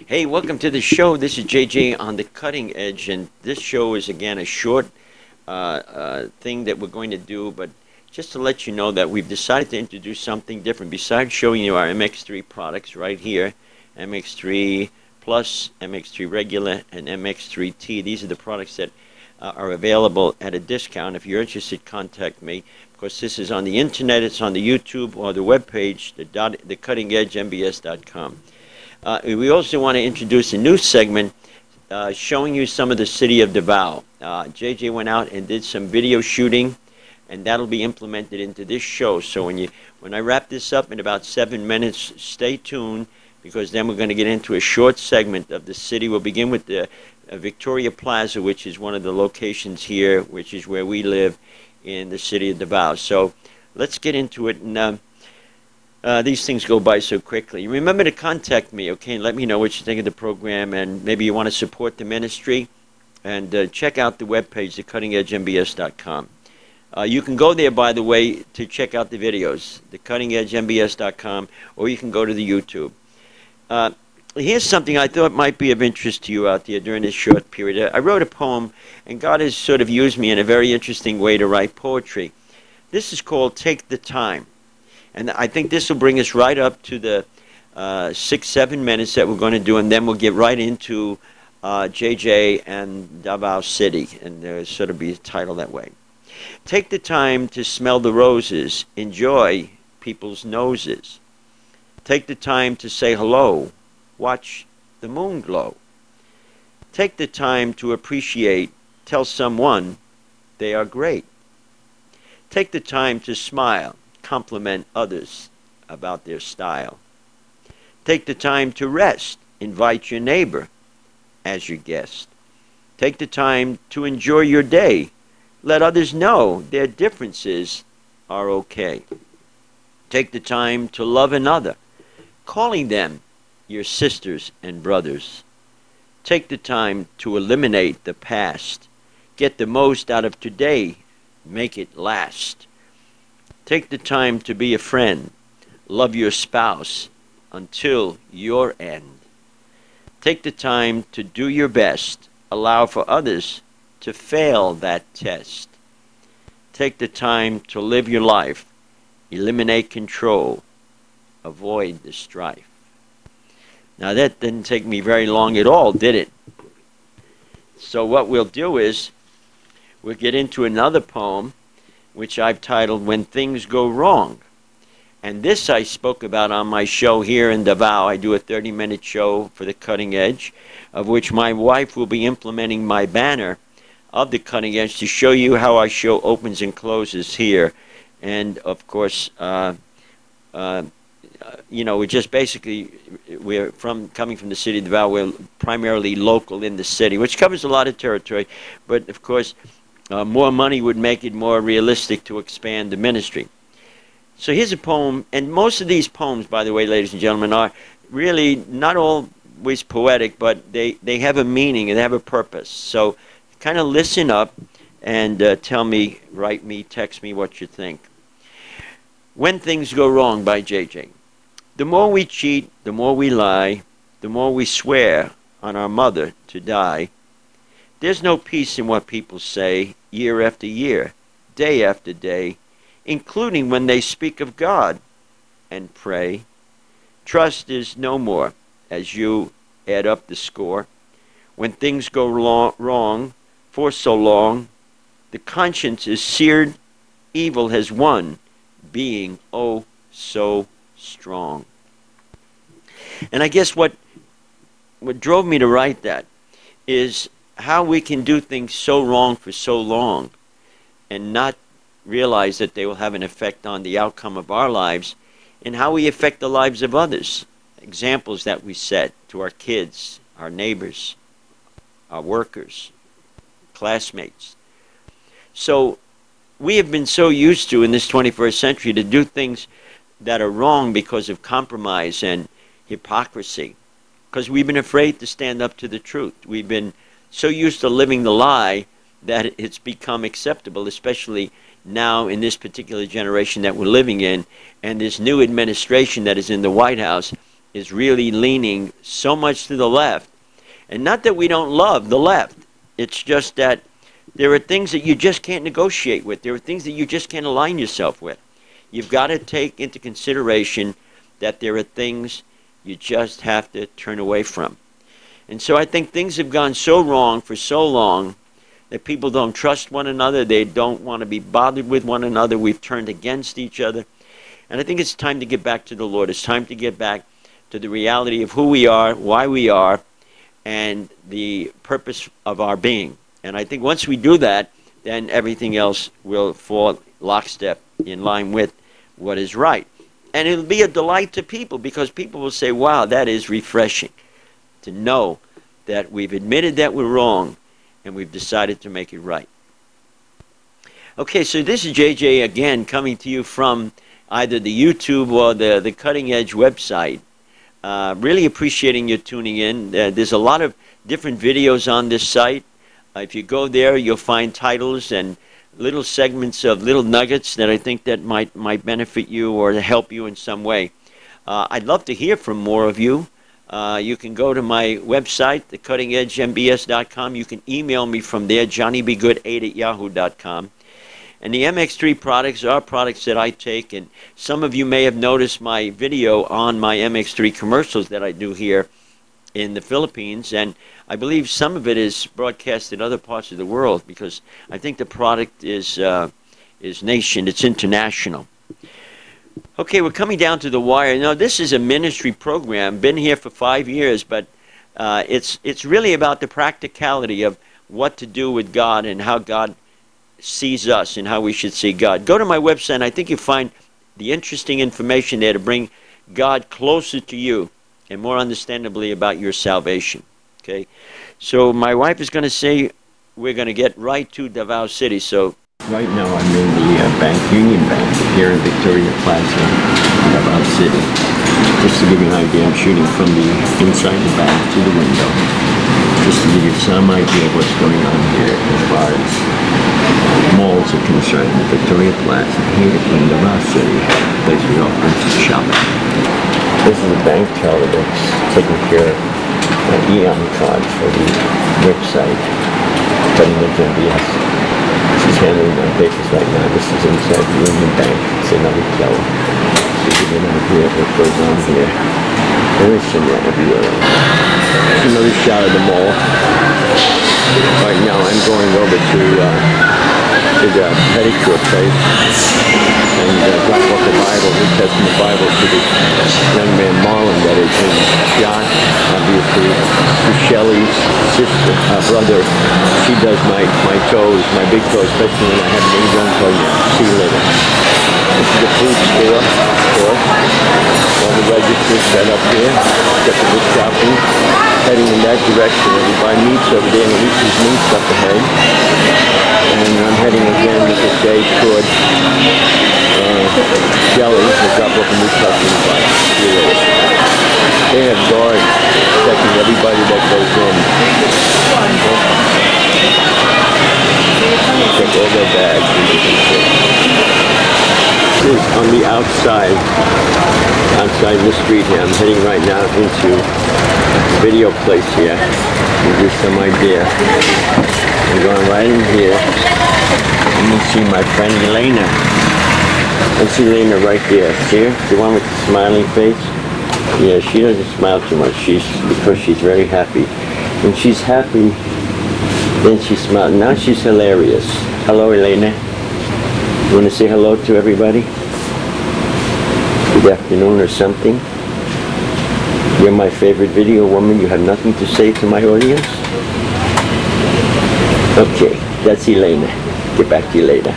Hey, welcome to the show. This is JJ on the Cutting Edge, and this show is again a short thing that we're going to do, but just to let you know that we've decided to introduce something different. Besides showing you our MX3 products right here, MX3 Plus, MX3 Regular, and MX3T. These are the products that are available at a discount. If you're interested, contact me. Of course, this is on the internet. It's on the YouTube or the webpage, thecuttingedgembs.com. We also want to introduce a new segment showing you some of the city of Davao. JJ went out and did some video shooting, and that'll be implemented into this show. So when I wrap this up in about 7 minutes, stay tuned, because then we're going to get into a short segment of the city. We'll begin with the Victoria Plaza, which is one of the locations here, which is where we live in the city of Davao. So let's get into it. And these things go by so quickly. Remember to contact me, okay, and let me know what you think of the program, and maybe you want to support the ministry. And check out the webpage, thecuttingedgembs.com. You can go there, by the way, to check out the videos, thecuttingedgembs.com, or you can go to the YouTube. Here's something I thought might be of interest to you out there during this short period. I wrote a poem, and God has sort of used me in a very interesting way to write poetry. This is called Take the Time. And I think this will bring us right up to the 6-7 minutes that we're going to do, and then we'll get right into JJ and Davao City, and there'll sort of be a title that way. Take the time to smell the roses, enjoy people's noses. Take the time to say hello, watch the moon glow. Take the time to appreciate, tell someone they are great. Take the time to smile, compliment others about their style. Take the time to rest. Invite your neighbor as your guest. Take the time to enjoy your day. Let others know their differences are okay. Take the time to love another, calling them your sisters and brothers. Take the time to eliminate the past. Get the most out of today. Make it last. Take the time to be a friend. Love your spouse until your end. Take the time to do your best. Allow for others to fail that test. Take the time to live your life. Eliminate control. Avoid the strife. Now that didn't take me very long at all, did it? So what we'll do is we'll get into another poem, which I've titled When Things Go Wrong. And this I spoke about on my show here in Davao. I do a 30-minute show for the Cutting Edge, of which my wife will be implementing my banner of the Cutting Edge to show you how our show opens and closes here. And, of course, you know, we're just basically, coming from the city of Davao. We're primarily local in the city, which covers a lot of territory. But, of course, more money would make it more realistic to expand the ministry. So here's a poem, and most of these poems, by the way, ladies and gentlemen, are really not always poetic, but they have a meaning and they have a purpose. So kind of listen up and tell me, write me, text me what you think. When Things Go Wrong by JJ. The more we cheat, the more we lie, the more we swear on our mother to die. There's no peace in what people say year after year, day after day, including when they speak of God and pray. Trust is no more as you add up the score. When things go wrong for so long, the conscience is seared, evil has won, being oh so strong. And I guess what drove me to write that is how we can do things so wrong for so long and not realize that they will have an effect on the outcome of our lives and how we affect the lives of others. Examples that we set to our kids, our neighbors, our workers, classmates. So we have been so used to in this 21st century to do things that are wrong because of compromise and hypocrisy, because we've been afraid to stand up to the truth. We've been so used to living the lie that it's become acceptable, especially now in this particular generation that we're living in, and this new administration that is in the White House is really leaning so much to the left. And not that we don't love the left. It's just that there are things that you just can't negotiate with. There are things that you just can't align yourself with. You've got to take into consideration that there are things you just have to turn away from. And so I think things have gone so wrong for so long that people don't trust one another. They don't want to be bothered with one another. We've turned against each other. And I think it's time to get back to the Lord. It's time to get back to the reality of who we are, why we are, and the purpose of our being. And I think once we do that, then everything else will fall lockstep in line with what is right. And it'll be a delight to people, because people will say, wow, that is refreshing to know that we've admitted that we're wrong and we've decided to make it right. Okay, so this is JJ again, coming to you from either the YouTube or the Cutting Edge website. Really appreciating you tuning in. There's a lot of different videos on this site. If you go there, you'll find titles and little segments of little nuggets that I think that might benefit you or help you in some way. I'd love to hear from more of you. You can go to my website, thecuttingedgembs.com. You can email me from there, johnnybgood8@yahoo.com. And the MX3 products are products that I take, and some of you may have noticed my video on my MX3 commercials that I do here in the Philippines, and I believe some of it is broadcast in other parts of the world, because I think the product is nation, it's international. Okay, we're coming down to the wire. Now, this is a ministry program, been here for 5 years, but it's really about the practicality of what to do with God and how God sees us and how we should see God. Go to my website, and I think you'll find the interesting information there to bring God closer to you and more understandably about your salvation. Okay, so my wife is going to say we're going to get right to Davao City. So right now I'm in the Union Bank here in Victoria Plaza, Davao City. Just to give you an idea, I'm shooting from the inside the bank to the window, just to give you some idea of what's going on here as far as malls are concerned. Victoria Plaza here in Davao City, place we all to shopping. This is a bank teller that's taking care of an EON card for the website, Cutting Edge MBS. She's handling my papers right now. This is inside the Union Bank. It's another teller. To give you an idea of what goes on here. There is some everywhere. Another shot of the mall. Right now I'm going over to the pedicure place and drop off the Bible, New Testament Bible, to the young man Marlon that is in John, obviously, to Shelly's sister, brother. She does my toes, my big toes, especially when I have an ingrown toe. See you later. This is the food store, of course. All the registers set up here. Got the good shopping. Heading in that direction. We buy meats over there, and Lisa's meats up ahead. And I'm heading again, as I say, toward Shelly's to drop off a New Testament Bible. See you later. They have guards checking everybody that goes in. Check all their bags. This is on the outside the street here. I'm heading right now into a video place here. Give you some idea. I'm going right in here. And you see my friend Elena. Let's see Elena right there. See her? The one with the smiling face? Yeah, she doesn't smile too much. Because she's very happy. When she's happy, then she smiles. Now she's hilarious. Hello, Elena. You want to say hello to everybody? Good afternoon or something? You're my favorite video woman. You have nothing to say to my audience? Okay, that's Elena. Get back to you later.